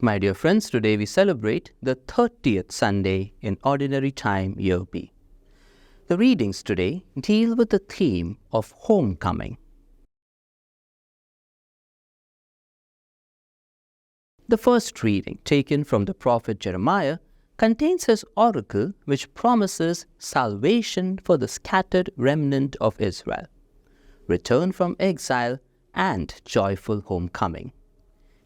My dear friends, today we celebrate the 30th Sunday in Ordinary Time Year B. The readings today deal with the theme of homecoming. The first reading, taken from the prophet Jeremiah, contains his oracle which promises salvation for the scattered remnant of Israel, return from exile, and joyful homecoming.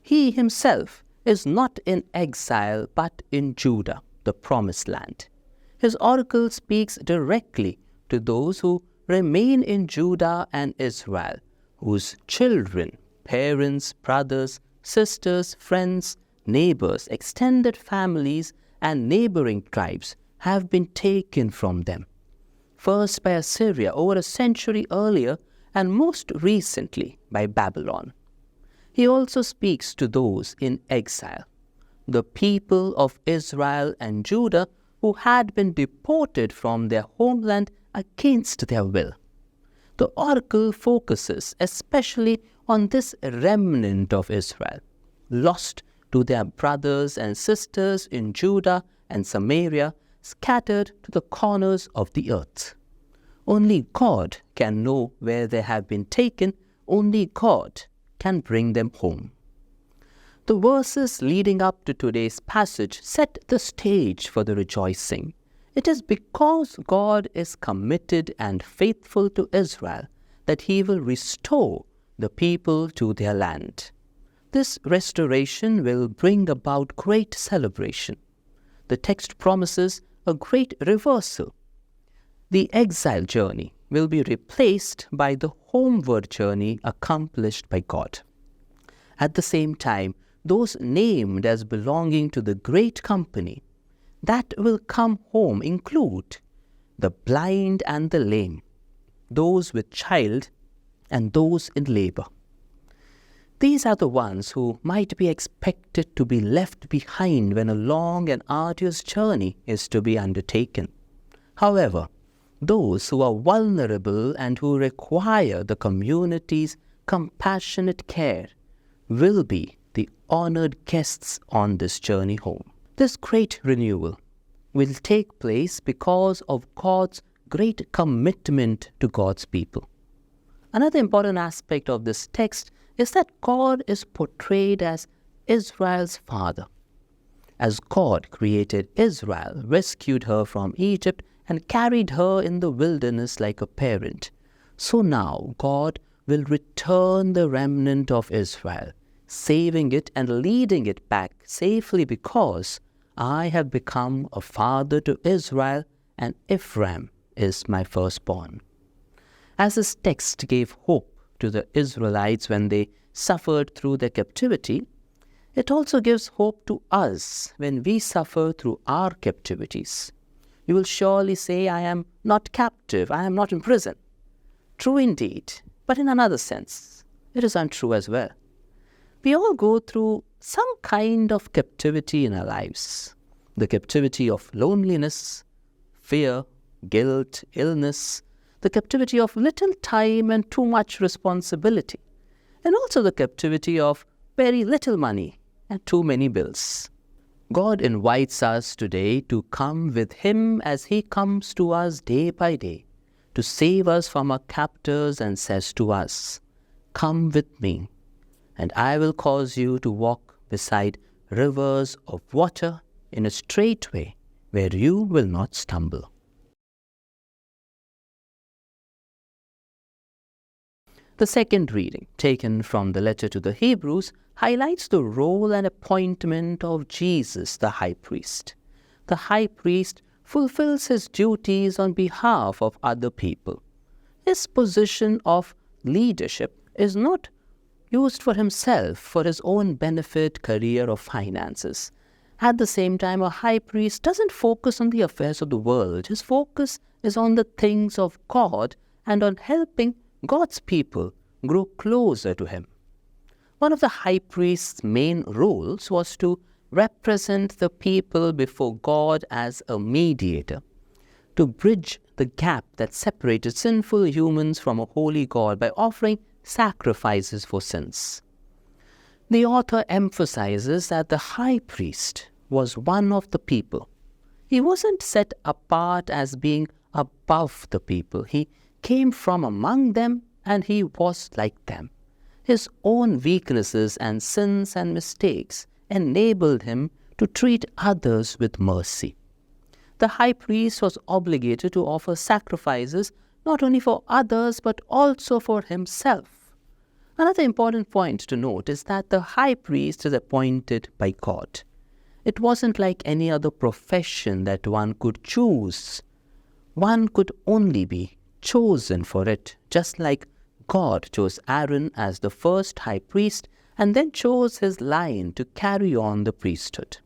He himself is not in exile but in Judah, the promised land. His oracle speaks directly to those who remain in Judah and Israel, whose children, parents, brothers, sisters, friends, neighbors, extended families, and neighboring tribes have been taken from them, first by Assyria over a century earlier and most recently by Babylon. He also speaks to those in exile, the people of Israel and Judah who had been deported from their homeland against their will. The oracle focuses especially on this remnant of Israel, lost to their brothers and sisters in Judah and Samaria, scattered to the corners of the earth. Only God can know where they have been taken. Only God can bring them home. The verses leading up to today's passage set the stage for the rejoicing. It is because God is committed and faithful to Israel that He will restore the people to their land. This restoration will bring about great celebration. The text promises a great reversal. The exile journey will be replaced by the homeward journey accomplished by God. At the same time, those named as belonging to the great company that will come home include the blind and the lame, those with child and those in labor. These are the ones who might be expected to be left behind when a long and arduous journey is to be undertaken. However, those who are vulnerable and who require the community's compassionate care will be the honored guests on this journey home. This great renewal will take place because of God's great commitment to God's people. Another important aspect of this text is that God is portrayed as Israel's father. As God created Israel, rescued her from Egypt, and carried her in the wilderness like a parent, so now God will return the remnant of Israel, saving it and leading it back safely because I have become a father to Israel and Ephraim is my firstborn. As this text gave hope to the Israelites when they suffered through their captivity, it also gives hope to us when we suffer through our captivities. You will surely say, I am not captive, I am not in prison. True indeed, but in another sense, it is untrue as well. We all go through some kind of captivity in our lives. The captivity of loneliness, fear, guilt, illness, the captivity of little time and too much responsibility, and also the captivity of very little money and too many bills. God invites us today to come with Him as He comes to us day by day, to save us from our captors and says to us, "Come with me, and I will cause you to walk beside rivers of water in a straight way where you will not stumble." The second reading, taken from the letter to the Hebrews, highlights the role and appointment of Jesus, the high priest. The high priest fulfills his duties on behalf of other people. His position of leadership is not used for himself, for his own benefit, career, or finances. At the same time, a high priest doesn't focus on the affairs of the world. His focus is on the things of God and on helping God's people grow closer to Him. One of the high priest's main roles was to represent the people before God as a mediator, to bridge the gap that separated sinful humans from a holy God by offering sacrifices for sins. The author emphasizes that the high priest was one of the people. He wasn't set apart as being above the people. He came from among them and he was like them. His own weaknesses and sins and mistakes enabled him to treat others with mercy. The high priest was obligated to offer sacrifices not only for others but also for himself. Another important point to note is that the high priest is appointed by God. It wasn't like any other profession that one could choose. One could only be chosen for it, just like God chose Aaron as the first high priest and then chose his line to carry on the priesthood.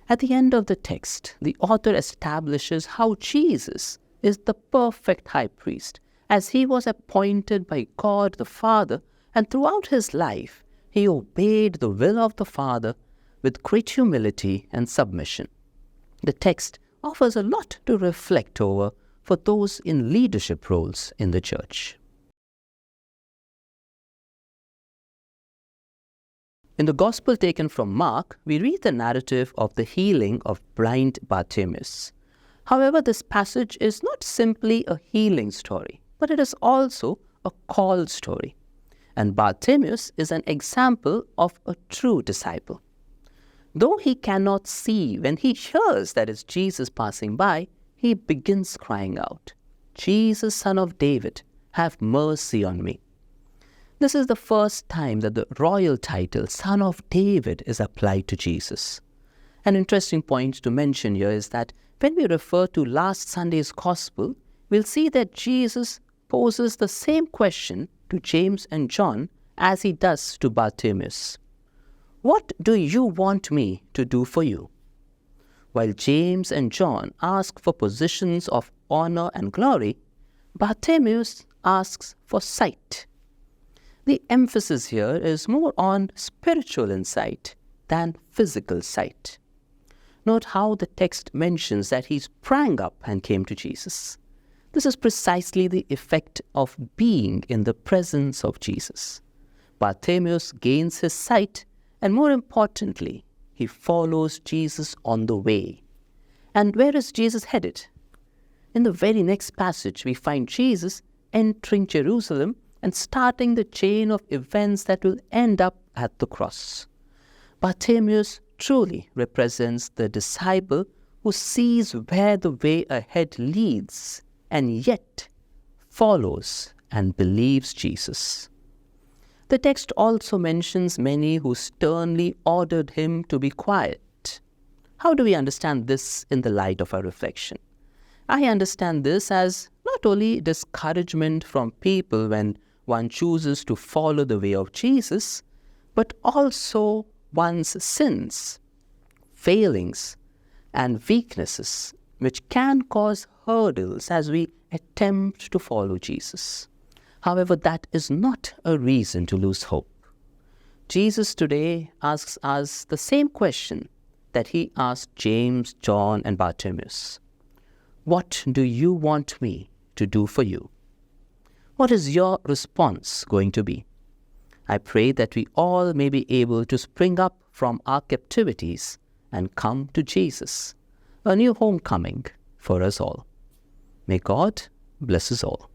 At the end of the text, the author establishes how Jesus is the perfect high priest, as he was appointed by God the Father, and throughout his life, he obeyed the will of the Father with great humility and submission. The text offers a lot to reflect over for those in leadership roles in the church. In the Gospel taken from Mark, we read the narrative of the healing of blind Bartimaeus. However, this passage is not simply a healing story, but it is also a call story. And Bartimaeus is an example of a true disciple. Though he cannot see, when he hears that it's Jesus passing by, he begins crying out, "Jesus, Son of David, have mercy on me." This is the first time that the royal title, Son of David, is applied to Jesus. An interesting point to mention here is that when we refer to last Sunday's Gospel, we'll see that Jesus poses the same question to James and John as he does to Bartimaeus. "What do you want me to do for you?" While James and John ask for positions of honor and glory, Bartimaeus asks for sight. The emphasis here is more on spiritual insight than physical sight. Note how the text mentions that he sprang up and came to Jesus. This is precisely the effect of being in the presence of Jesus. Bartimaeus gains his sight, and more importantly, he follows Jesus on the way. And where is Jesus headed? In the very next passage, we find Jesus entering Jerusalem and starting the chain of events that will end up at the cross. Bartimaeus truly represents the disciple who sees where the way ahead leads and yet follows and believes Jesus. The text also mentions many who sternly ordered him to be quiet. How do we understand this in the light of our reflection? I understand this as not only discouragement from people when one chooses to follow the way of Jesus, but also one's sins, failings, and weaknesses, which can cause hurdles as we attempt to follow Jesus. However, that is not a reason to lose hope. Jesus today asks us the same question that he asked James, John, and Bartimaeus. What do you want me to do for you? What is your response going to be? I pray that we all may be able to spring up from our captivities and come to Jesus, a new homecoming for us all. May God bless us all.